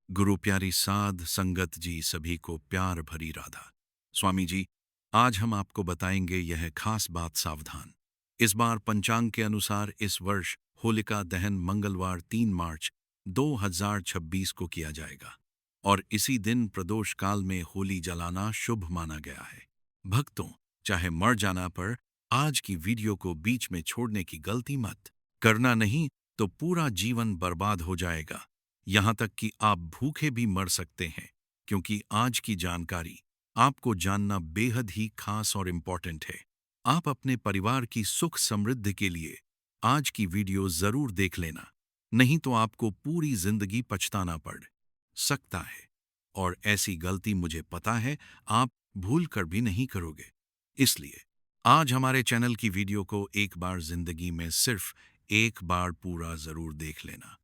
गुरु प्यारी साध संगत जी सभी को प्यार भरी राधा। स्वामी जी, आज हम आपको बताएंगे यह खास बात, सावधान। इस बार पंचांग के अनुसार इस वर्ष होलिका दहन मंगलवार 3 मार्च 2026 को किया जाएगा और इसी दिन प्रदोष काल में होली जलाना शुभ माना गया है। भक्तों, चाहे मर जाना पर आज की वीडियो को बीच में छोड़ने की गलती मत करना, नहीं तो पूरा जीवन बर्बाद हो जाएगा। यहां तक कि आप भूखे भी मर सकते हैं, क्योंकि आज की जानकारी आपको जानना बेहद ही खास और इम्पोर्टेंट है। आप अपने परिवार की सुख समृद्धि के लिए आज की वीडियो जरूर देख लेना, नहीं तो आपको पूरी जिंदगी पछताना पड़ सकता है। और ऐसी गलती मुझे पता है आप भूल कर भी नहीं करोगे। इसलिए आज हमारे चैनल की वीडियो को एक बार जिंदगी में सिर्फ एक बार पूरा जरूर देख लेना।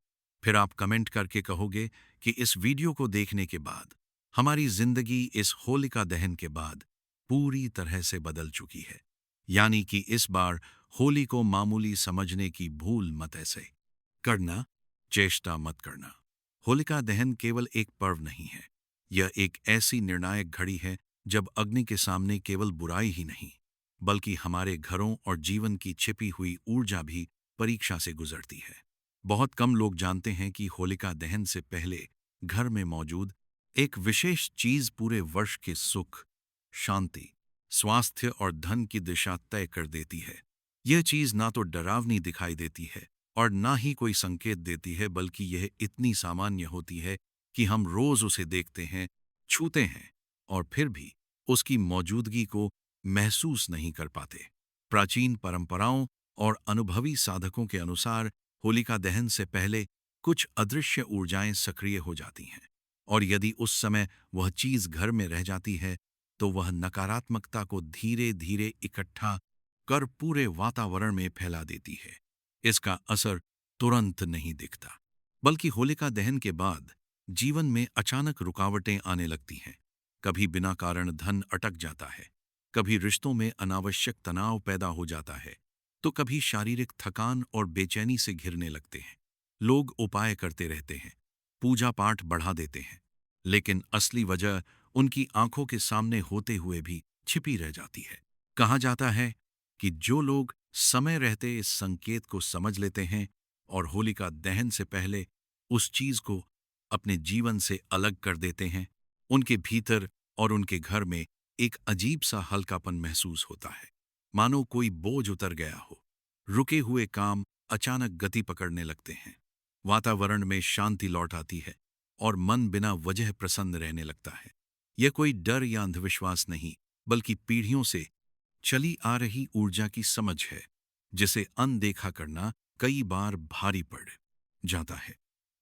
फिर आप कमेंट करके कहोगे कि इस वीडियो को देखने के बाद हमारी जिंदगी इस होलिका दहन के बाद पूरी तरह से बदल चुकी है। यानी कि इस बार होली को मामूली समझने की भूल मत ऐसे करना, चेष्टा मत करना। होलिका दहन केवल एक पर्व नहीं है, यह एक ऐसी निर्णायक घड़ी है जब अग्नि के सामने केवल बुराई ही नहीं, बल्कि हमारे घरों और जीवन की छिपी हुई ऊर्जा भी परीक्षा से गुजरती है। बहुत कम लोग जानते हैं कि होलिका दहन से पहले घर में मौजूद एक विशेष चीज पूरे वर्ष के सुख, शांति, स्वास्थ्य और धन की दिशा तय कर देती है। यह चीज ना तो डरावनी दिखाई देती है और ना ही कोई संकेत देती है, बल्कि यह इतनी सामान्य होती है कि हम रोज उसे देखते हैं, छूते हैं और फिर भी उसकी मौजूदगी को महसूस नहीं कर पाते। प्राचीन परंपराओं और अनुभवी साधकों के अनुसार होलिका दहन से पहले कुछ अदृश्य ऊर्जाएं सक्रिय हो जाती हैं, और यदि उस समय वह चीज घर में रह जाती है तो वह नकारात्मकता को धीरे धीरे इकट्ठा कर पूरे वातावरण में फैला देती है। इसका असर तुरंत नहीं दिखता, बल्कि होलिका दहन के बाद जीवन में अचानक रुकावटें आने लगती हैं। कभी बिना कारण धन अटक जाता है, कभी रिश्तों में अनावश्यक तनाव पैदा हो जाता है, तो कभी शारीरिक थकान और बेचैनी से घिरने लगते हैं। लोग उपाय करते रहते हैं, पूजा पाठ बढ़ा देते हैं, लेकिन असली वजह उनकी आंखों के सामने होते हुए भी छिपी रह जाती है। कहा जाता है कि जो लोग समय रहते इस संकेत को समझ लेते हैं और होलिका दहन से पहले उस चीज को अपने जीवन से अलग कर देते हैं, उनके भीतर और उनके घर में एक अजीब सा हल्कापन महसूस होता है, मानो कोई बोझ उतर गया हो। रुके हुए काम अचानक गति पकड़ने लगते हैं, वातावरण में शांति लौट आती है और मन बिना वजह प्रसन्न रहने लगता है। यह कोई डर या अंधविश्वास नहीं, बल्कि पीढ़ियों से चली आ रही ऊर्जा की समझ है, जिसे अनदेखा करना कई बार भारी पड़ जाता है।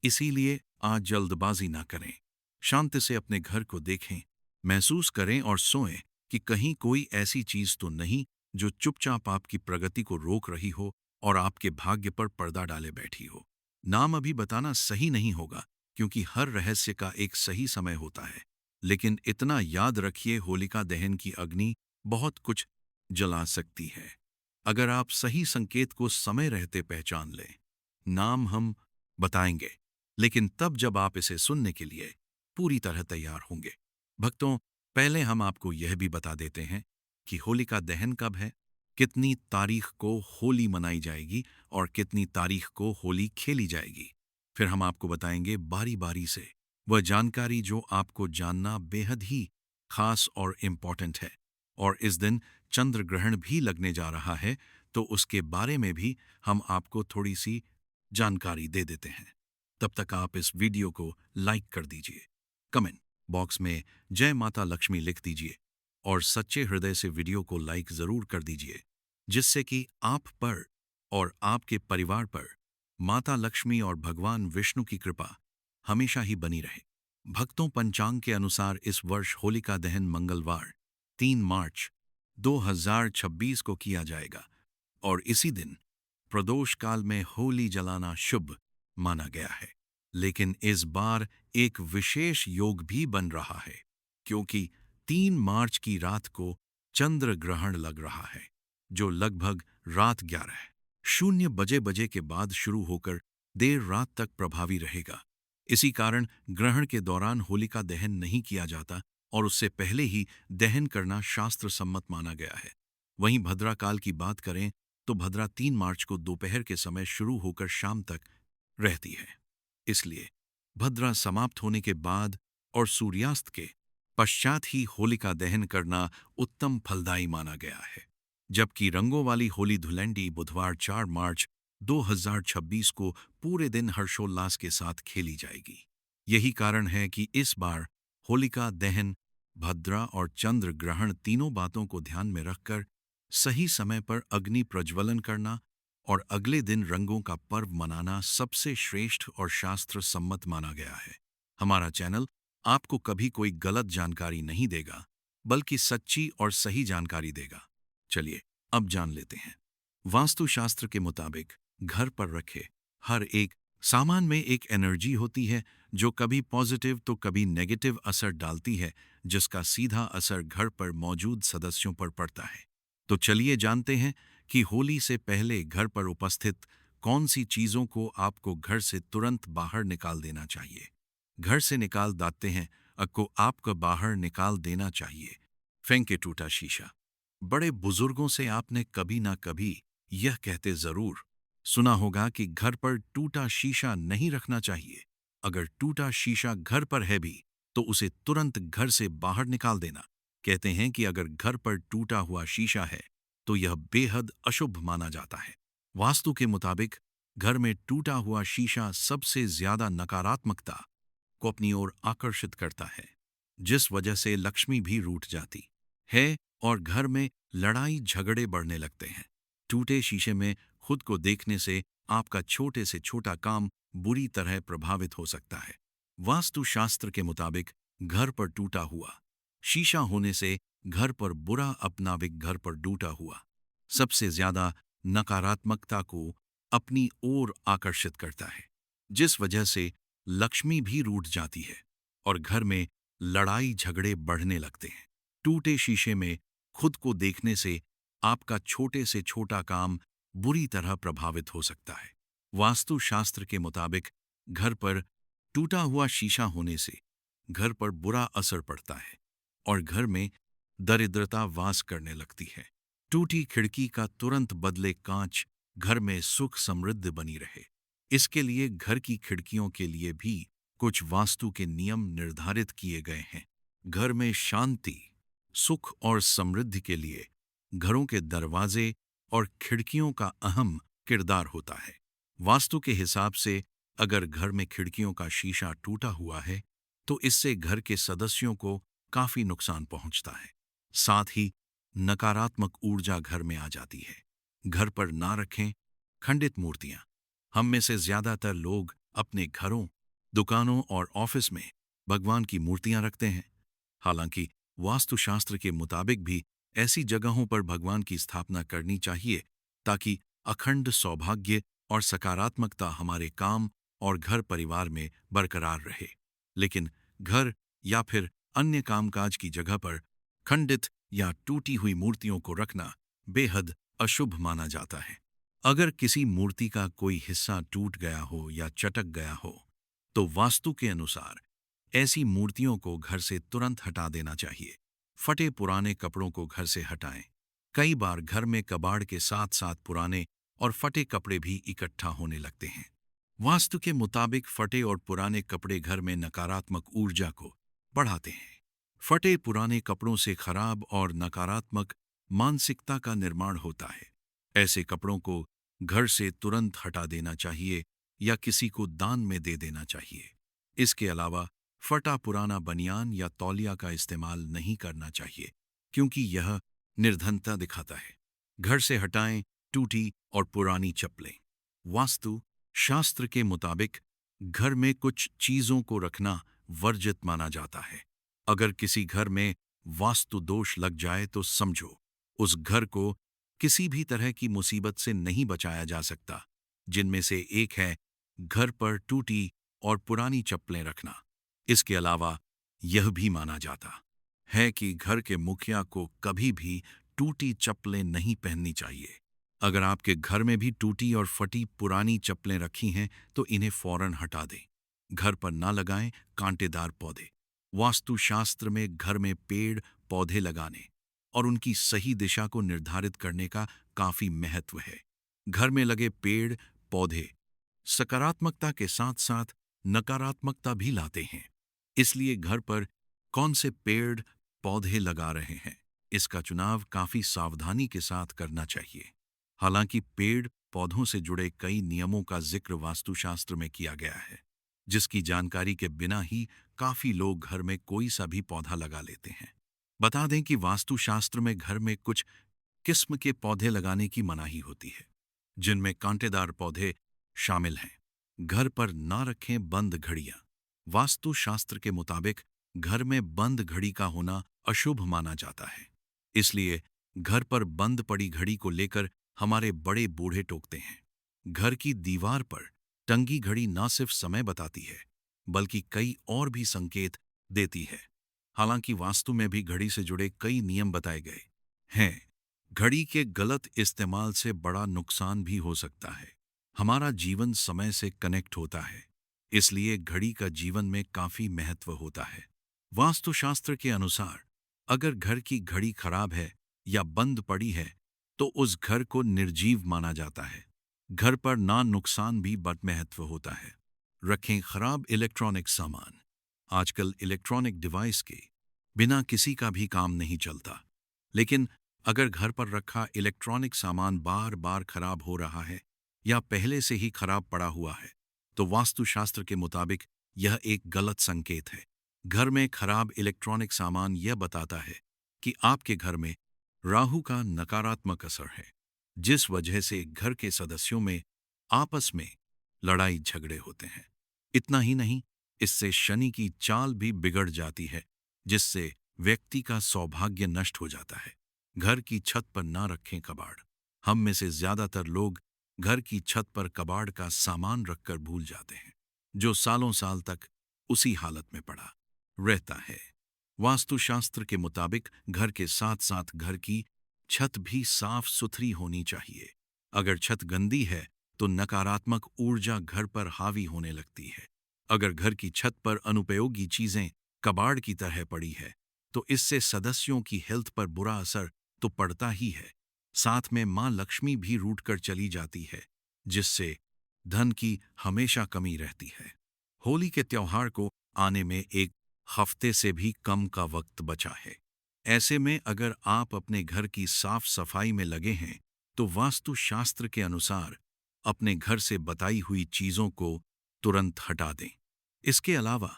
इसीलिए आज जल्दबाजी ना करें, शांति से अपने घर को देखें, महसूस करें और सोएं कि कहीं कोई ऐसी चीज तो नहीं जो चुपचाप आपकी प्रगति को रोक रही हो और आपके भाग्य पर पर्दा डाले बैठी हो। नाम अभी बताना सही नहीं होगा, क्योंकि हर रहस्य का एक सही समय होता है। लेकिन इतना याद रखिए, होलिका दहन की अग्नि बहुत कुछ जला सकती है, अगर आप सही संकेत को समय रहते पहचान लें। नाम हम बताएंगे, लेकिन तब जब आप इसे सुनने के लिए पूरी तरह तैयार होंगे। भक्तों, पहले हम आपको यह भी बता देते हैं कि होलिका दहन कब है, कितनी तारीख को होली मनाई जाएगी और कितनी तारीख को होली खेली जाएगी। फिर हम आपको बताएंगे बारी बारी से वह जानकारी जो आपको जानना बेहद ही खास और इम्पॉर्टेंट है। और इस दिन चंद्र ग्रहण भी लगने जा रहा है, तो उसके बारे में भी हम आपको थोड़ी सी जानकारी दे देते हैं। तब तक आप इस वीडियो को लाइक कर दीजिए, कमेंट बॉक्स में जय माता लक्ष्मी लिख दीजिए और सच्चे हृदय से वीडियो को लाइक जरूर कर दीजिए, जिससे कि आप पर और आपके परिवार पर माता लक्ष्मी और भगवान विष्णु की कृपा हमेशा ही बनी रहे। भक्तों, पंचांग के अनुसार इस वर्ष होलिका दहन मंगलवार 3 मार्च 2026 को किया जाएगा और इसी दिन प्रदोष काल में होली जलाना शुभ माना गया है। लेकिन इस बार एक विशेष योग भी बन रहा है, क्योंकि 3 मार्च की रात को चंद्र ग्रहण लग रहा है, जो लगभग रात 11:00 बजे के बाद शुरू होकर देर रात तक प्रभावी रहेगा। इसी कारण ग्रहण के दौरान होलिका दहन नहीं किया जाता और उससे पहले ही दहन करना शास्त्र सम्मत माना गया है। वहीं भद्रा काल की बात करें तो भद्रा 3 मार्च को दोपहर के समय शुरू होकर शाम तक रहती है। इसलिए भद्रा समाप्त होने के बाद और सूर्यास्त के पश्चात ही होलिका दहन करना उत्तम फलदायी माना गया है। जबकि रंगों वाली होली धुलंडी बुधवार 4 मार्च 2026 को पूरे दिन हर्षोल्लास के साथ खेली जाएगी। यही कारण है कि इस बार होलिका दहन, भद्रा और चंद्र ग्रहण तीनों बातों को ध्यान में रखकर सही समय पर अग्नि प्रज्वलन करना और अगले दिन रंगों का पर्व मनाना सबसे श्रेष्ठ और शास्त्र सम्मत माना गया है। हमारा चैनल आपको कभी कोई गलत जानकारी नहीं देगा, बल्कि सच्ची और सही जानकारी देगा। चलिए अब जान लेते हैं। वास्तुशास्त्र के मुताबिक घर पर रखे हर एक सामान में एक एनर्जी होती है जो कभी पॉजिटिव तो कभी नेगेटिव असर डालती है, जिसका सीधा असर घर पर मौजूद सदस्यों पर पड़ता है। तो चलिए जानते हैं कि होली से पहले घर पर उपस्थित कौन सी चीजों को आपको घर से तुरंत बाहर निकाल देना चाहिए। घर से निकाल दाते हैं को आपको बाहर निकाल देना चाहिए। फेंके टूटा शीशा। बड़े बुजुर्गों से आपने कभी ना कभी यह कहते जरूर सुना होगा कि घर पर टूटा शीशा नहीं रखना चाहिए। अगर टूटा शीशा घर पर है भी तो उसे तुरंत घर से बाहर निकाल देना। कहते हैं कि अगर घर पर टूटा हुआ शीशा है तो यह बेहद अशुभ माना जाता है। वास्तु के मुताबिक घर में टूटा हुआ शीशा सबसे ज्यादा नकारात्मकता को अपनी ओर आकर्षित करता है, जिस वजह से लक्ष्मी भी रूठ जाती है और घर में लड़ाई झगड़े बढ़ने लगते हैं। टूटे शीशे में खुद को देखने से आपका छोटे से छोटा काम बुरी तरह प्रभावित हो सकता है। वास्तुशास्त्र के मुताबिक घर पर टूटा हुआ शीशा होने से घर पर बुरा अपनाविक घर पर टूटा हुआ सबसे ज्यादा नकारात्मकता को अपनी ओर आकर्षित करता है, जिस वजह से लक्ष्मी भी रूठ जाती है और घर में लड़ाई झगड़े बढ़ने लगते हैं। टूटे शीशे में खुद को देखने से आपका छोटे से छोटा काम बुरी तरह प्रभावित हो सकता है। वास्तुशास्त्र के मुताबिक घर पर टूटा हुआ शीशा होने से घर पर बुरा असर पड़ता है और घर में दरिद्रता वास करने लगती है। टूटी खिड़की का तुरंत बदले कांच घर में सुख समृद्धि बनी रहे। इसके लिए घर की खिड़कियों के लिए भी कुछ वास्तु के नियम निर्धारित किए गए हैं। घर में शांति, सुख और समृद्धि के लिए घरों के दरवाजे और खिड़कियों का अहम किरदार होता है। वास्तु के हिसाब से अगर घर में खिड़कियों का शीशा टूटा हुआ है तो इससे घर के सदस्यों को काफी नुकसान पहुंचता है। साथ ही नकारात्मक ऊर्जा घर में आ जाती है। घर पर ना रखें खंडित मूर्तियां। हम में से ज्यादातर लोग अपने घरों, दुकानों और ऑफिस में भगवान की मूर्तियां रखते हैं। हालांकि वास्तुशास्त्र के मुताबिक भी ऐसी जगहों पर भगवान की स्थापना करनी चाहिए ताकि अखंड सौभाग्य और सकारात्मकता हमारे काम और घर परिवार में बरकरार रहे। लेकिन घर या फिर अन्य कामकाज की जगह पर खंडित या टूटी हुई मूर्तियों को रखना बेहद अशुभ माना जाता है। अगर किसी मूर्ति का कोई हिस्सा टूट गया हो या चटक गया हो तो वास्तु के अनुसार ऐसी मूर्तियों को घर से तुरंत हटा देना चाहिए। फटे पुराने कपड़ों को घर से हटाएं। कई बार घर में कबाड़ के साथ साथ पुराने और फटे कपड़े भी इकट्ठा होने लगते हैं। वास्तु के मुताबिक फटे और पुराने कपड़े घर में नकारात्मक ऊर्जा को बढ़ाते हैं। फटे पुराने कपड़ों से खराब और नकारात्मक मानसिकता का निर्माण होता है। ऐसे कपड़ों को घर से तुरंत हटा देना चाहिए या किसी को दान में दे देना चाहिए। इसके अलावा फटा पुराना बनियान या तौलिया का इस्तेमाल नहीं करना चाहिए, क्योंकि यह निर्धनता दिखाता है। घर से हटाएं टूटी और पुरानी चप्पलें। वास्तु शास्त्र के मुताबिक घर में कुछ चीजों को रखना वर्जित माना जाता है। अगर किसी घर में वास्तु दोष लग जाए तो समझो उस घर को किसी भी तरह की मुसीबत से नहीं बचाया जा सकता, जिनमें से एक है घर पर टूटी और पुरानी चप्पलें रखना। इसके अलावा यह भी माना जाता है कि घर के मुखिया को कभी भी टूटी चप्पलें नहीं पहननी चाहिए। अगर आपके घर में भी टूटी और फटी पुरानी चप्पलें रखी हैं तो इन्हें फौरन हटा दें। घर पर ना लगाएं कांटेदार पौधे। वास्तुशास्त्र में घर में पेड़ पौधे लगाने और उनकी सही दिशा को निर्धारित करने का काफी महत्व है। घर में लगे पेड़ पौधे सकारात्मकता के साथ साथ नकारात्मकता भी लाते हैं। इसलिए घर पर कौन से पेड़ पौधे लगा रहे हैं, इसका चुनाव काफी सावधानी के साथ करना चाहिए। हालांकि पेड़ पौधों से जुड़े कई नियमों का जिक्र वास्तुशास्त्र में किया गया है, जिसकी जानकारी के बिना ही काफी लोग घर में कोई सा भी पौधा लगा लेते हैं। बता दें कि वास्तुशास्त्र में घर में कुछ किस्म के पौधे लगाने की मनाही होती है, जिनमें कांटेदार पौधे शामिल हैं। घर पर ना रखें बंद घड़ियां। वास्तुशास्त्र के मुताबिक घर में बंद घड़ी का होना अशुभ माना जाता है। इसलिए घर पर बंद पड़ी घड़ी को लेकर हमारे बड़े बूढ़े टोकते हैं। घर की दीवार पर टंगी घड़ी न सिर्फ समय बताती है, बल्कि कई और भी संकेत देती है। हालांकि वास्तु में भी घड़ी से जुड़े कई नियम बताए गए हैं। घड़ी के गलत इस्तेमाल से बड़ा नुकसान भी हो सकता है। हमारा जीवन समय से कनेक्ट होता है, इसलिए घड़ी का जीवन में काफी महत्व होता है। वास्तुशास्त्र के अनुसार अगर घर की घड़ी खराब है या बंद पड़ी है तो उस घर को निर्जीव माना जाता है। घर पर ना नुकसान भी बड़ महत्व होता है। रखें खराब इलेक्ट्रॉनिक सामान। आजकल इलेक्ट्रॉनिक डिवाइस के बिना किसी का भी काम नहीं चलता, लेकिन अगर घर पर रखा इलेक्ट्रॉनिक सामान बार बार खराब हो रहा है या पहले से ही खराब पड़ा हुआ है, तो वास्तुशास्त्र के मुताबिक यह एक गलत संकेत है। घर में खराब इलेक्ट्रॉनिक सामान यह बताता है कि आपके घर में राहु का नकारात्मक असर है, जिस वजह से घर के सदस्यों में आपस में लड़ाई झगड़े होते हैं। इतना ही नहीं, इससे शनि की चाल भी बिगड़ जाती है, जिससे व्यक्ति का सौभाग्य नष्ट हो जाता है। घर की छत पर ना रखें कबाड़। हम में से ज्यादातर लोग घर की छत पर कबाड़ का सामान रखकर भूल जाते हैं, जो सालों साल तक उसी हालत में पड़ा रहता है। वास्तुशास्त्र के मुताबिक घर के साथ साथ घर की छत भी साफ सुथरी होनी चाहिए। अगर छत गंदी है तो नकारात्मक ऊर्जा घर पर हावी होने लगती है। अगर घर की छत पर अनुपयोगी चीजें कबाड़ की तरह पड़ी है तो इससे सदस्यों की हेल्थ पर बुरा असर तो पड़ता ही है, साथ में मां लक्ष्मी भी रूठ कर चली जाती है, जिससे धन की हमेशा कमी रहती है। होली के त्योहार को आने में एक हफ्ते से भी कम का वक्त बचा है। ऐसे में अगर आप अपने घर की साफ सफाई में लगे हैं तो वास्तुशास्त्र के अनुसार अपने घर से बताई हुई चीजों को तुरंत हटा दें। इसके अलावा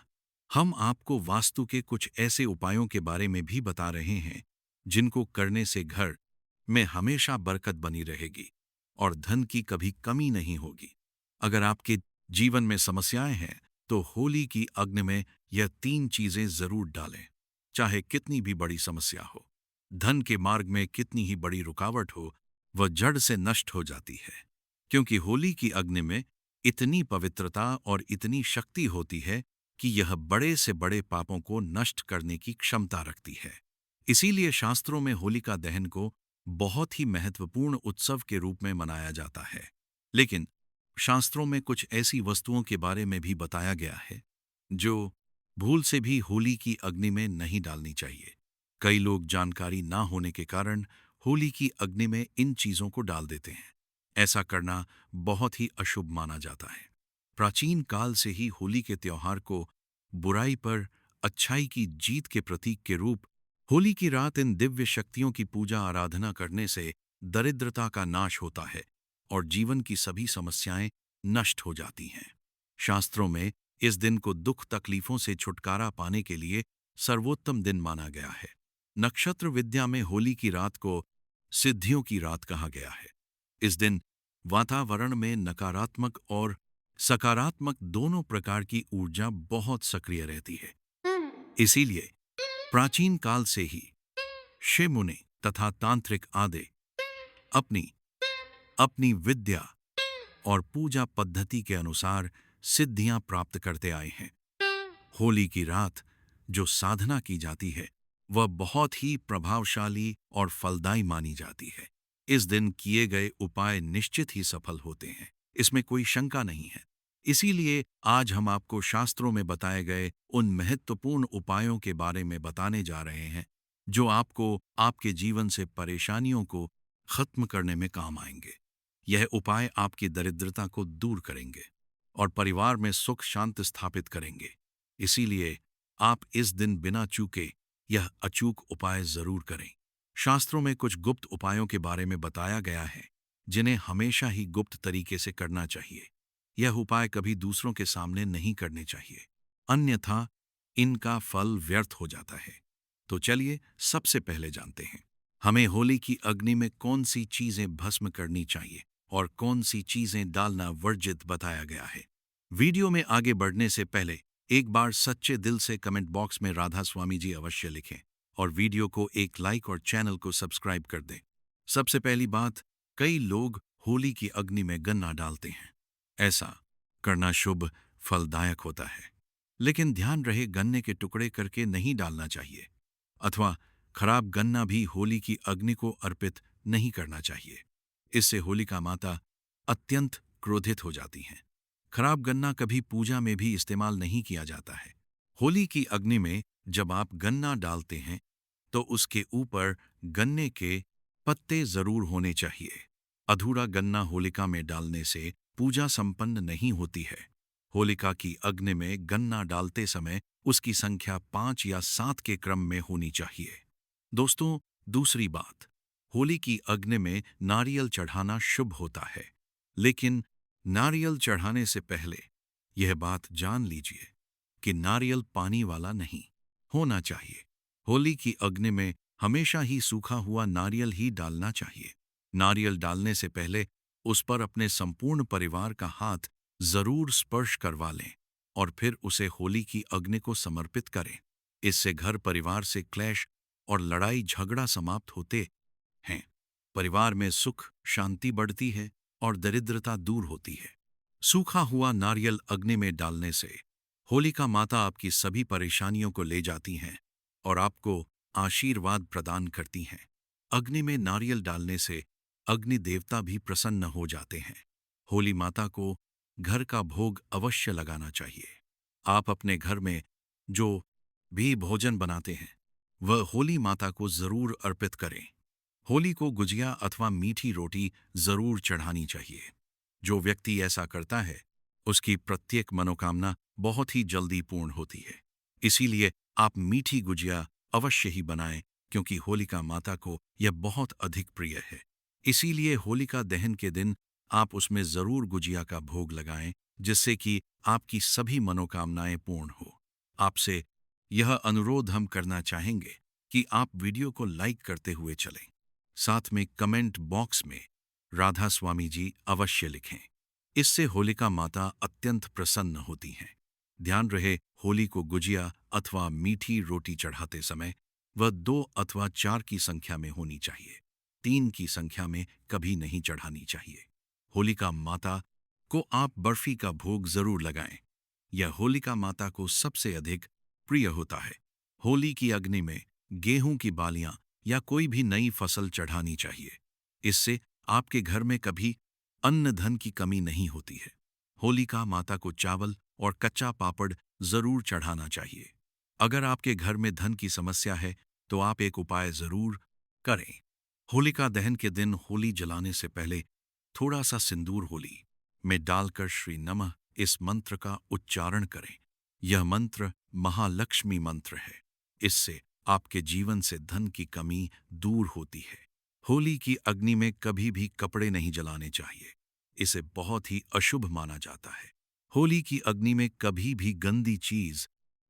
हम आपको वास्तु के कुछ ऐसे उपायों के बारे में भी बता रहे हैं जिनको करने से घर में हमेशा बरकत बनी रहेगी और धन की कभी कमी नहीं होगी। अगर आपके जीवन में समस्याएं हैं तो होली की अग्नि में यह 3 चीजें जरूर डालें। चाहे कितनी भी बड़ी समस्या हो, धन के मार्ग में कितनी ही बड़ी रुकावट हो, वह जड़ से नष्ट हो जाती है, क्योंकि होली की अग्नि में इतनी पवित्रता और इतनी शक्ति होती है कि यह बड़े से बड़े पापों को नष्ट करने की क्षमता रखती है। इसीलिए शास्त्रों में होलिका दहन को बहुत ही महत्वपूर्ण उत्सव के रूप में मनाया जाता है। लेकिन शास्त्रों में कुछ ऐसी वस्तुओं के बारे में भी बताया गया है जो भूल से भी होली की अग्नि में नहीं डालनी चाहिए। कई लोग जानकारी ना होने के कारण होली की अग्नि में इन चीजों को डाल देते हैं। ऐसा करना बहुत ही अशुभ माना जाता है। प्राचीन काल से ही होली के त्योहार को बुराई पर अच्छाई की जीत के प्रतीक के रूप होली की रात इन दिव्य शक्तियों की पूजा आराधना करने से दरिद्रता का नाश होता है और जीवन की सभी समस्याएं नष्ट हो जाती हैं। शास्त्रों में इस दिन को दुख तकलीफों से छुटकारा पाने के लिए सर्वोत्तम दिन माना गया है। नक्षत्र विद्या में होली की रात को सिद्धियों की रात कहा गया है। इस दिन वातावरण में नकारात्मक और सकारात्मक दोनों प्रकार की ऊर्जा बहुत सक्रिय रहती है। इसीलिए प्राचीन काल से ही शिव मुनि तथा तांत्रिक आदि अपनी अपनी विद्या और पूजा पद्धति के अनुसार सिद्धियां प्राप्त करते आए हैं। होली की रात जो साधना की जाती है वह बहुत ही प्रभावशाली और फलदायी मानी जाती है। इस दिन किए गए उपाय निश्चित ही सफल होते हैं, इसमें कोई शंका नहीं है। इसीलिए आज हम आपको शास्त्रों में बताए गए उन महत्वपूर्ण उपायों के बारे में बताने जा रहे हैं जो आपको आपके जीवन से परेशानियों को खत्म करने में काम आएंगे। यह उपाय आपकी दरिद्रता को दूर करेंगे और परिवार में सुख शांति स्थापित करेंगे। इसीलिए आप इस दिन बिना चूके यह अचूक उपाय जरूर करें। शास्त्रों में कुछ गुप्त उपायों के बारे में बताया गया है जिन्हें हमेशा ही गुप्त तरीके से करना चाहिए। यह उपाय कभी दूसरों के सामने नहीं करने चाहिए, अन्यथा इनका फल व्यर्थ हो जाता है। तो चलिए सबसे पहले जानते हैं हमें होली की अग्नि में कौन सी चीजें भस्म करनी चाहिए और कौन सी चीजें डालना वर्जित बताया गया है। वीडियो में आगे बढ़ने से पहले एक बार सच्चे दिल से कमेंट बॉक्स में राधा स्वामी जी अवश्य लिखें और वीडियो को एक लाइक और चैनल को सब्सक्राइब कर दें। सबसे पहली बात, कई लोग होली की अग्नि में गन्ना डालते हैं। ऐसा करना शुभ फलदायक होता है, लेकिन ध्यान रहे गन्ने के टुकड़े करके नहीं डालना चाहिए अथवा खराब गन्ना भी होली की अग्नि को अर्पित नहीं करना चाहिए। इससे होलिका माता अत्यंत क्रोधित हो जाती हैं। खराब गन्ना कभी पूजा में भी इस्तेमाल नहीं किया जाता है। होली की अग्नि में जब आप गन्ना डालते हैं तो उसके ऊपर गन्ने के पत्ते जरूर होने चाहिए। अधूरा गन्ना होलिका में डालने से पूजा संपन्न नहीं होती है। होलिका की अग्नि में गन्ना डालते समय उसकी संख्या 5 या 7 के क्रम में होनी चाहिए। दोस्तों, दूसरी बात, होली की अग्नि में नारियल चढ़ाना शुभ होता है, लेकिन नारियल चढ़ाने से पहले यह बात जान लीजिए कि नारियल पानी वाला नहीं होना चाहिए। होली की अग्नि में हमेशा ही सूखा हुआ नारियल ही डालना चाहिए। नारियल डालने से पहले उस पर अपने संपूर्ण परिवार का हाथ जरूर स्पर्श करवा लें और फिर उसे होली की अग्नि को समर्पित करें। इससे घर परिवार से क्लेश और लड़ाई झगड़ा समाप्त होते हैं। परिवार में सुख शांति बढ़ती है और दरिद्रता दूर होती है। सूखा हुआ नारियल अग्नि में डालने से होलिका माता आपकी सभी परेशानियों को ले जाती हैं और आपको आशीर्वाद प्रदान करती हैं। अग्नि में नारियल डालने से अग्नि देवता भी प्रसन्न हो जाते हैं। होली माता को घर का भोग अवश्य लगाना चाहिए। आप अपने घर में जो भी भोजन बनाते हैं वह होली माता को जरूर अर्पित करें। होली को गुजिया अथवा मीठी रोटी जरूर चढ़ानी चाहिए। जो व्यक्ति ऐसा करता है उसकी प्रत्येक मनोकामना बहुत ही जल्दी पूर्ण होती है। इसीलिए आप मीठी गुजिया अवश्य ही बनाएं, क्योंकि होलिका माता को यह बहुत अधिक प्रिय है। इसीलिए होलिका दहन के दिन आप उसमें जरूर गुजिया का भोग लगाएं, जिससे कि आपकी सभी मनोकामनाएं पूर्ण हो। आपसे यह अनुरोध हम करना चाहेंगे कि आप वीडियो को लाइक करते हुए चलें। साथ में कमेंट बॉक्स में राधा स्वामी जी अवश्य लिखें। इससे होलिका माता अत्यंत प्रसन्न होती हैं। ध्यान रहे, होली को गुजिया अथवा मीठी रोटी चढ़ाते समय वह 2 अथवा 4 की संख्या में होनी चाहिए। 3 की संख्या में कभी नहीं चढ़ानी चाहिए। होलिका माता को आप बर्फी का भोग जरूर लगाएं। यह होलिका माता को सबसे अधिक प्रिय होता है। होली की अग्नि में गेहूं की बालियां या कोई भी नई फसल चढ़ानी चाहिए। इससे आपके घर में कभी अन्न धन की कमी नहीं होती है। होलिका माता को चावल और कच्चा पापड़ जरूर चढ़ाना चाहिए। अगर आपके घर में धन की समस्या है तो आप एक उपाय जरूर करें। होलिका दहन के दिन होली जलाने से पहले थोड़ा सा सिंदूर होली में डालकर श्री नमः इस मंत्र का उच्चारण करें। यह मंत्र महालक्ष्मी मंत्र है। इससे आपके जीवन से धन की कमी दूर होती है। होली की अग्नि में कभी भी कपड़े नहीं जलाने चाहिए। इसे बहुत ही अशुभ माना जाता है। होली की अग्नि में कभी भी गंदी चीज,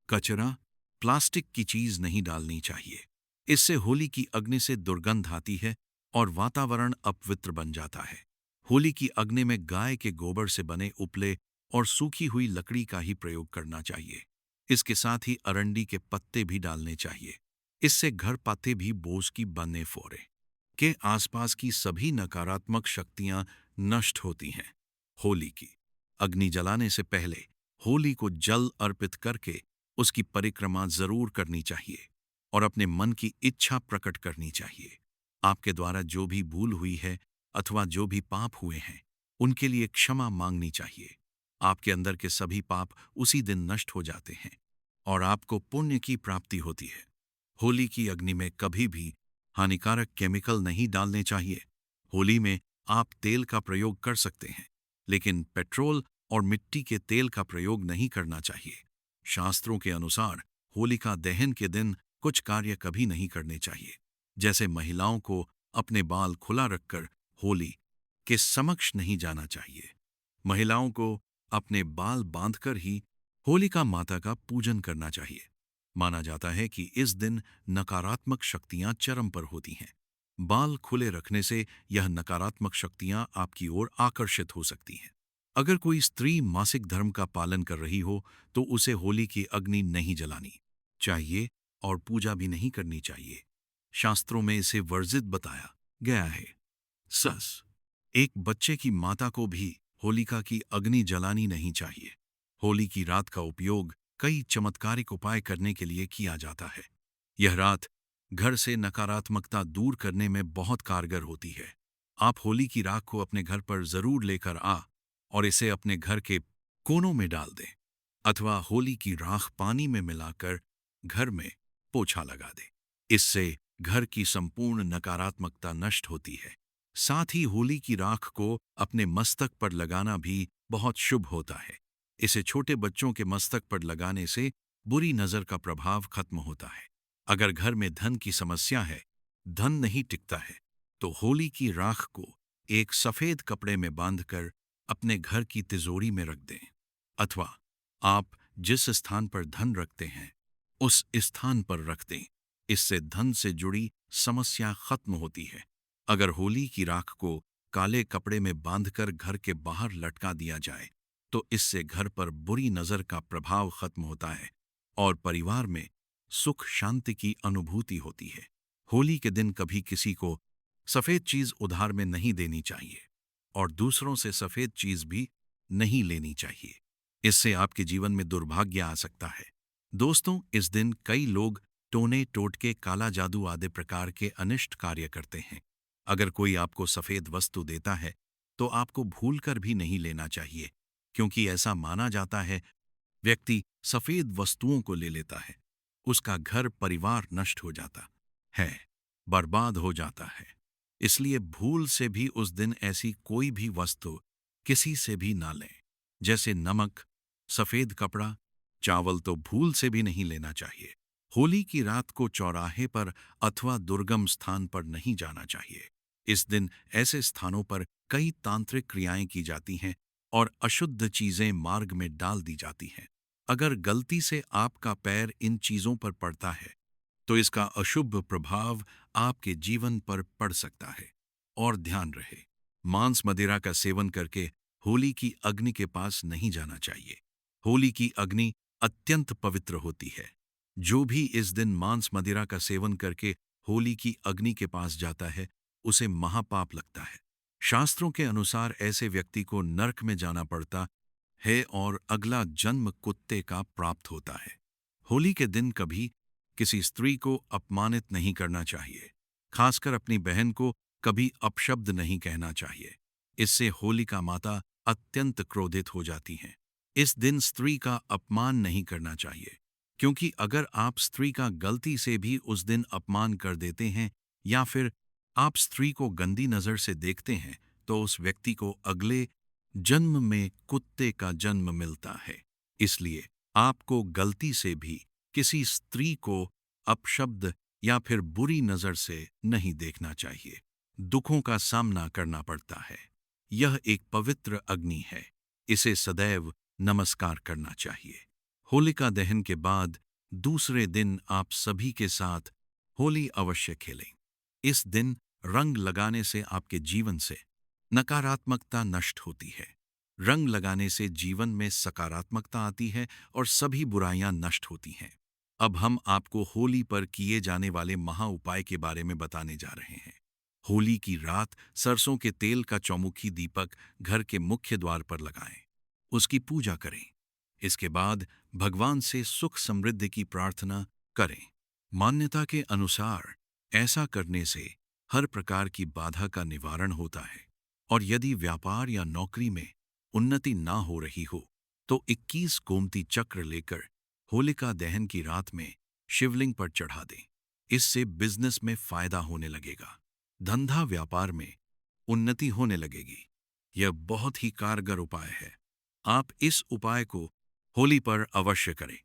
कचरा, प्लास्टिक की चीज नहीं डालनी चाहिए। इससे होली की अग्नि से दुर्गंध आती है और वातावरण अपवित्र बन जाता है। होली की अग्नि में गाय के गोबर से बने उपले और सूखी हुई लकड़ी का ही प्रयोग करना चाहिए। इसके साथ ही अरंडी के पत्ते भी डालने चाहिए। इससे घर पाते भी बोझ की बने फोरे के आसपास की सभी नकारात्मक शक्तियां नष्ट होती हैं। होली की अग्नि जलाने से पहले होली को जल अर्पित करके उसकी परिक्रमा जरूर करनी चाहिए और अपने मन की इच्छा प्रकट करनी चाहिए। आपके द्वारा जो भी भूल हुई है अथवा जो भी पाप हुए हैं उनके लिए क्षमा मांगनी चाहिए। आपके अंदर के सभी पाप उसी दिन नष्ट हो जाते हैं और आपको पुण्य की प्राप्ति होती है। होली की अग्नि में कभी भी हानिकारक केमिकल नहीं डालने चाहिए। होली में आप तेल का प्रयोग कर सकते हैं, लेकिन पेट्रोल और मिट्टी के तेल का प्रयोग नहीं करना चाहिए। शास्त्रों के अनुसार होलिका दहन के दिन कुछ कार्य कभी नहीं करने चाहिए, जैसे महिलाओं को अपने बाल खुला रखकर होली के समक्ष नहीं जाना चाहिए। महिलाओं को अपने बाल बांधकर ही होलिका माता का पूजन करना चाहिए। माना जाता है कि इस दिन नकारात्मक शक्तियां चरम पर होती हैं। बाल खुले रखने से यह नकारात्मक शक्तियां आपकी ओर आकर्षित हो सकती हैं। अगर कोई स्त्री मासिक धर्म का पालन कर रही हो तो उसे होली की अग्नि नहीं जलानी चाहिए और पूजा भी नहीं करनी चाहिए। शास्त्रों में इसे वर्जित बताया गया है। सस एक बच्चे की माता को भी होलिका की अग्नि जलानी नहीं चाहिए। होली की रात का उपयोग कई चमत्कारिक उपाय करने के लिए किया जाता है। यह रात घर से नकारात्मकता दूर करने में बहुत कारगर होती है। आप होली की राख को अपने घर पर जरूर लेकर आ और इसे अपने घर के कोनों में डाल दें, अथवा होली की राख पानी में मिलाकर घर में पोछा लगा दें। इससे घर की संपूर्ण नकारात्मकता नष्ट होती है। साथ ही होली की राख को अपने मस्तक पर लगाना भी बहुत शुभ होता है। इसे छोटे बच्चों के मस्तक पर लगाने से बुरी नजर का प्रभाव खत्म होता है। अगर घर में धन की समस्या है, धन नहीं टिकता है, तो होली की राख को एक सफेद कपड़े में बांधकर अपने घर की तिजोरी में रख दें, अथवा आप जिस स्थान पर धन रखते हैं उस स्थान पर रख दें। इससे धन से जुड़ी समस्या खत्म होती है। अगर होली की राख को काले कपड़े में बांधकर घर के बाहर लटका दिया जाए तो इससे घर पर बुरी नजर का प्रभाव खत्म होता है और परिवार में सुख शांति की अनुभूति होती है। होली के दिन कभी किसी को सफेद चीज उधार में नहीं देनी चाहिए और दूसरों से सफेद चीज भी नहीं लेनी चाहिए। इससे आपके जीवन में दुर्भाग्य आ सकता है। दोस्तों, इस दिन कई लोग टोने टोटके, काला जादू आदि प्रकार के अनिष्ट कार्य करते हैं। अगर कोई आपको सफेद वस्तु देता है तो आपको भूलकर भी नहीं लेना चाहिए, क्योंकि ऐसा माना जाता है व्यक्ति सफेद वस्तुओं को ले लेता है, उसका घर परिवार नष्ट हो जाता है, बर्बाद हो जाता है। इसलिए भूल से भी उस दिन ऐसी कोई भी वस्तु किसी से भी ना लें। जैसे नमक, सफेद कपड़ा, चावल तो भूल से भी नहीं लेना चाहिए। होली की रात को चौराहे पर अथवा दुर्गम स्थान पर नहीं जाना चाहिए। इस दिन ऐसे स्थानों पर कई तांत्रिक क्रियाएं की जाती हैं और अशुद्ध चीजें मार्ग में डाल दी जाती हैं। अगर गलती से आपका पैर इन चीजों पर पड़ता है तो इसका अशुभ प्रभाव आपके जीवन पर पड़ सकता है। और ध्यान रहे, मांस मदिरा का सेवन करके होली की अग्नि के पास नहीं जाना चाहिए। होली की अग्नि अत्यंत पवित्र होती है। जो भी इस दिन मांस मदिरा का सेवन करके होली की अग्नि के पास जाता है उसे महापाप लगता है। शास्त्रों के अनुसार ऐसे व्यक्ति को नरक में जाना पड़ता है और अगला जन्म कुत्ते का प्राप्त होता है। होली के दिन कभी किसी स्त्री को अपमानित नहीं करना चाहिए, खासकर अपनी बहन को कभी अपशब्द नहीं कहना चाहिए। इससे होलिका माता अत्यंत क्रोधित हो जाती हैं। इस दिन स्त्री का अपमान नहीं करना चाहिए, क्योंकि अगर आप स्त्री का गलती से भी उस दिन अपमान कर देते हैं या फिर आप स्त्री को गंदी नजर से देखते हैं तो उस व्यक्ति को अगले जन्म में कुत्ते का जन्म मिलता है। इसलिए आपको गलती से भी किसी स्त्री को अपशब्द या फिर बुरी नजर से नहीं देखना चाहिए। दुखों का सामना करना पड़ता है। यह एक पवित्र अग्नि है, इसे सदैव नमस्कार करना चाहिए। होलिका दहन के बाद दूसरे दिन आप सभी के साथ होली अवश्य खेलें। इस दिन रंग लगाने से आपके जीवन से नकारात्मकता नष्ट होती है। रंग लगाने से जीवन में सकारात्मकता आती है और सभी बुराइयां नष्ट होती हैं। अब हम आपको होली पर किए जाने वाले महा उपाय के बारे में बताने जा रहे हैं। होली की रात सरसों के तेल का चौमुखी दीपक घर के मुख्य द्वार पर लगाएं। उसकी पूजा करें। इसके बाद भगवान से सुख समृद्धि की प्रार्थना करें। मान्यता के अनुसार ऐसा करने से हर प्रकार की बाधा का निवारण होता है और यदि व्यापार या नौकरी में उन्नति ना हो रही हो तो 21 गोमती चक्र लेकर होलिका दहन की रात में शिवलिंग पर चढ़ा दें। इससे बिजनेस में फायदा होने लगेगा, धंधा व्यापार में उन्नति होने लगेगी। यह बहुत ही कारगर उपाय है। आप इस उपाय को होली पर अवश्य करें।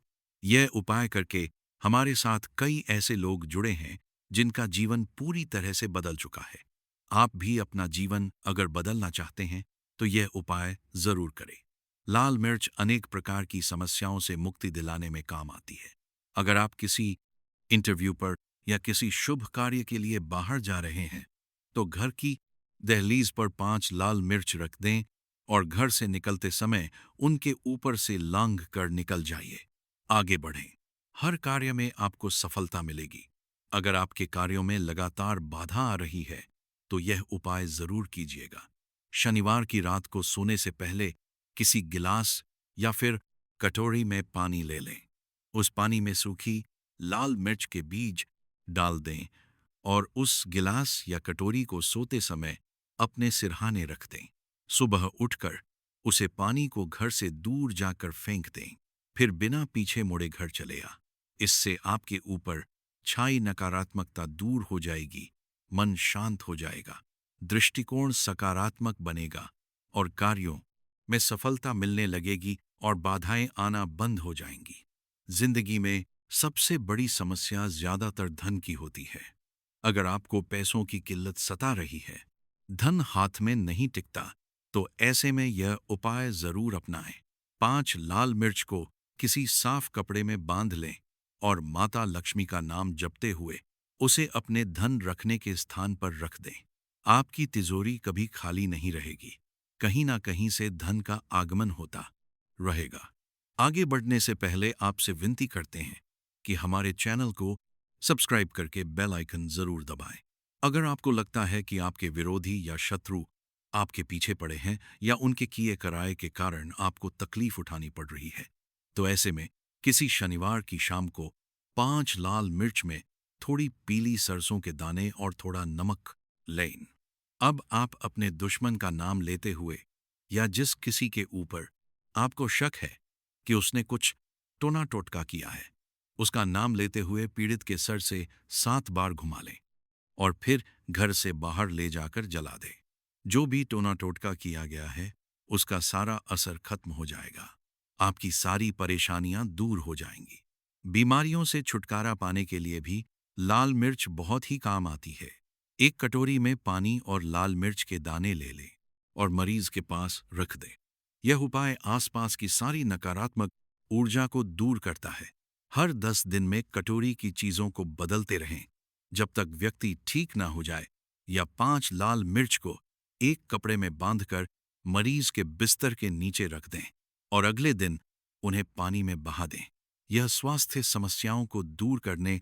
यह उपाय करके हमारे साथ कई ऐसे लोग जुड़े हैं जिनका जीवन पूरी तरह से बदल चुका है। आप भी अपना जीवन अगर बदलना चाहते हैं तो यह उपाय जरूर करें। लाल मिर्च अनेक प्रकार की समस्याओं से मुक्ति दिलाने में काम आती है। अगर आप किसी इंटरव्यू पर या किसी शुभ कार्य के लिए बाहर जा रहे हैं तो घर की दहलीज पर 5 लाल मिर्च रख दें और घर से निकलते समय उनके ऊपर से लांघ कर निकल जाइए। आगे बढ़ें। हर कार्य में आपको सफलता मिलेगी। अगर आपके कार्यों में लगातार बाधा आ रही है तो यह उपाय जरूर कीजिएगा। शनिवार की रात को सोने से पहले किसी गिलास या फिर कटोरी में पानी ले लें। उस पानी में सूखी लाल मिर्च के बीज डाल दें और उस गिलास या कटोरी को सोते समय अपने सिरहाने रख दें। सुबह उठकर उसे पानी को घर से दूर जाकर फेंक दें। फिर बिना पीछे मुड़े घर चले आ। इससे आपके ऊपर छाई नकारात्मकता दूर हो जाएगी, मन शांत हो जाएगा, दृष्टिकोण सकारात्मक बनेगा और कार्यों में सफलता मिलने लगेगी और बाधाएं आना बंद हो जाएंगी। जिंदगी में सबसे बड़ी समस्या ज्यादातर धन की होती है। अगर आपको पैसों की किल्लत सता रही है, धन हाथ में नहीं टिकता, तो ऐसे में यह उपाय जरूर अपनाएं। 5 लाल मिर्च को किसी साफ कपड़े में बांध लें और माता लक्ष्मी का नाम जपते हुए उसे अपने धन रखने के स्थान पर रख दें। आपकी तिजोरी कभी खाली नहीं रहेगी, कहीं ना कहीं से धन का आगमन होता रहेगा। आगे बढ़ने से पहले आपसे विनती करते हैं कि हमारे चैनल को सब्सक्राइब करके बेल आइकन जरूर दबाएं। अगर आपको लगता है कि आपके विरोधी या शत्रु आपके पीछे पड़े हैं या उनके किए कराए के कारण आपको तकलीफ उठानी पड़ रही है, तो ऐसे में किसी शनिवार की शाम को 5 लाल मिर्च में थोड़ी पीली सरसों के दाने और थोड़ा नमक लें। अब आप अपने दुश्मन का नाम लेते हुए या जिस किसी के ऊपर आपको शक है कि उसने कुछ टोना टोटका किया है, उसका नाम लेते हुए पीड़ित के सर से 7 बार घुमा लें और फिर घर से बाहर ले जाकर जला दें। जो भी टोना टोटका किया गया है उसका सारा असर खत्म हो जाएगा। आपकी सारी परेशानियां दूर हो जाएंगी। बीमारियों से छुटकारा पाने के लिए भी लाल मिर्च बहुत ही काम आती है। एक कटोरी में पानी और लाल मिर्च के दाने ले लें और मरीज के पास रख दें। यह उपाय आसपास की सारी नकारात्मक ऊर्जा को दूर करता है। हर 10 दिन में कटोरी की चीजों को बदलते रहें जब तक व्यक्ति ठीक ना हो जाए, या 5 लाल मिर्च को एक कपड़े में बांधकर मरीज के बिस्तर के नीचे रख दें और अगले दिन उन्हें पानी में बहा दें। यह स्वास्थ्य समस्याओं को दूर करने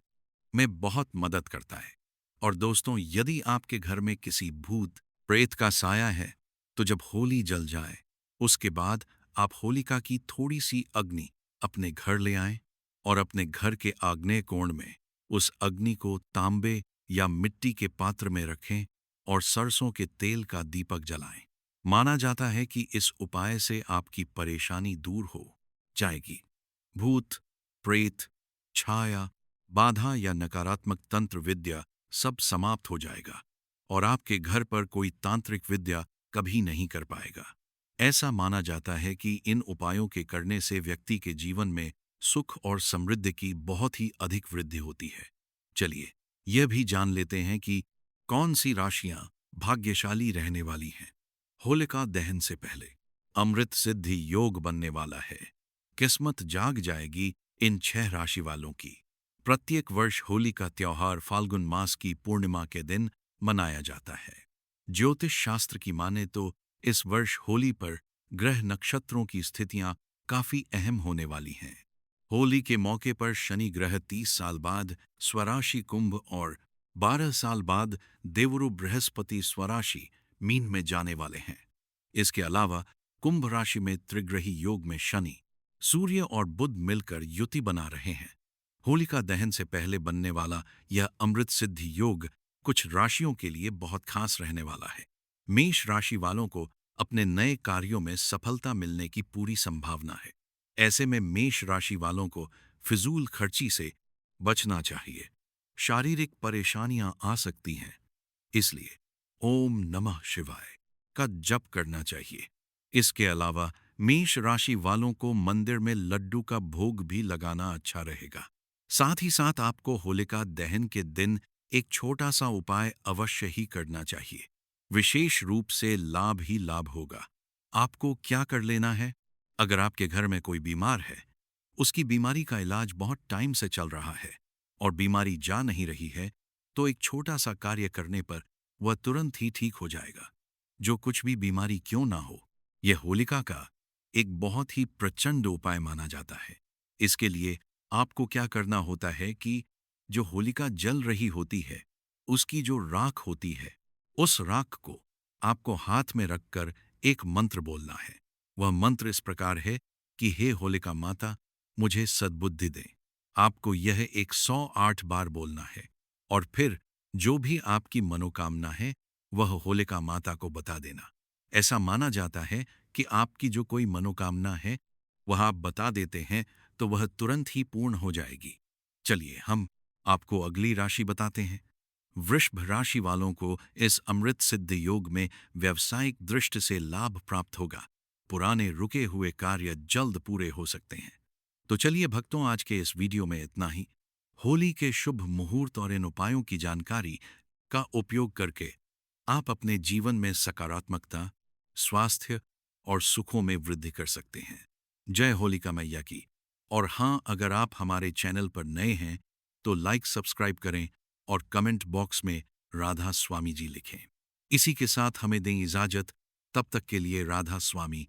में बहुत मदद करता है। और दोस्तों, यदि आपके घर में किसी भूत प्रेत का साया है तो जब होली जल जाए उसके बाद आप होलिका की थोड़ी सी अग्नि अपने घर ले आएं और अपने घर के आग्नेय कोण में उस अग्नि को तांबे या मिट्टी के पात्र में रखें और सरसों के तेल का दीपक जलाएं। माना जाता है कि इस उपाय से आपकी परेशानी दूर हो जाएगी। भूत, प्रेत, छाया, बाधा या नकारात्मक तंत्र विद्या सब समाप्त हो जाएगा और आपके घर पर कोई तांत्रिक विद्या कभी नहीं कर पाएगा। ऐसा माना जाता है कि इन उपायों के करने से व्यक्ति के जीवन में सुख और समृद्धि की बहुत ही अधिक वृद्धि होती है। चलिए यह भी जान लेते हैं कि कौन सी राशियां भाग्यशाली रहने वाली हैं। होलिका दहन से पहले अमृत सिद्धि योग बनने वाला है। किस्मत जाग जाएगी इन 6 राशि वालों की। प्रत्येक वर्ष होली का त्योहार फाल्गुन मास की पूर्णिमा के दिन मनाया जाता है। ज्योतिष शास्त्र की माने तो इस वर्ष होली पर ग्रह नक्षत्रों की स्थितियां काफी अहम होने वाली हैं। होली के मौके पर शनि ग्रह 30 साल बाद स्वराशि कुंभ और 12 साल बाद देवरु बृहस्पति स्वराशि मीन में जाने वाले हैं। इसके अलावा कुंभ राशि में त्रिग्रही योग में शनि, सूर्य और बुध मिलकर युति बना रहे हैं। होलिका दहन से पहले बनने वाला यह अमृत सिद्धि योग कुछ राशियों के लिए बहुत खास रहने वाला है। मेष राशि वालों को अपने नए कार्यों में सफलता मिलने की पूरी संभावना है। ऐसे में मेष राशि वालों को फिजूल खर्ची से बचना चाहिए। शारीरिक परेशानियां आ सकती हैं, इसलिए ओम नमः शिवाय का जप करना चाहिए। इसके अलावा मेष राशि वालों को मंदिर में लड्डू का भोग भी लगाना अच्छा रहेगा। साथ ही साथ आपको होलिका दहन के दिन एक छोटा सा उपाय अवश्य ही करना चाहिए। विशेष रूप से लाभ ही लाभ होगा। आपको क्या कर लेना है? अगर आपके घर में कोई बीमार है, उसकी बीमारी का इलाज बहुत टाइम से चल रहा है और बीमारी जा नहीं रही है, तो एक छोटा सा कार्य करने पर वह तुरंत ही ठीक हो जाएगा। जो कुछ भी बीमारी क्यों ना हो, यह होलिका का एक बहुत ही प्रचंड उपाय माना जाता है। इसके लिए आपको क्या करना होता है कि जो होलिका जल रही होती है, उसकी जो राख होती है, उस राख को आपको हाथ में रखकर एक मंत्र बोलना है। वह मंत्र इस प्रकार है कि हे होलिका माता, मुझे सद्बुद्धि दें। आपको यह 108 बार बोलना है और फिर जो भी आपकी मनोकामना है वह होलिका माता को बता देना। ऐसा माना जाता है कि आपकी जो कोई मनोकामना है वह आप बता देते हैं तो वह तुरंत ही पूर्ण हो जाएगी। चलिए हम आपको अगली राशि बताते हैं। वृषभ राशि वालों को इस अमृत सिद्ध योग में व्यावसायिक दृष्टि से लाभ प्राप्त होगा। पुराने रुके हुए कार्य जल्द पूरे हो सकते हैं। तो चलिए भक्तों, आज के इस वीडियो में इतना ही। होली के शुभ मुहूर्त और इन उपायों की जानकारी का उपयोग करके आप अपने जीवन में सकारात्मकता, स्वास्थ्य और सुखों में वृद्धि कर सकते हैं। जय होलिका मैया की। और हाँ, अगर आप हमारे चैनल पर नए हैं तो लाइक सब्सक्राइब करें और कमेंट बॉक्स में राधा स्वामी जी लिखें। इसी के साथ हमें दें इजाजत। तब तक के लिए राधा स्वामी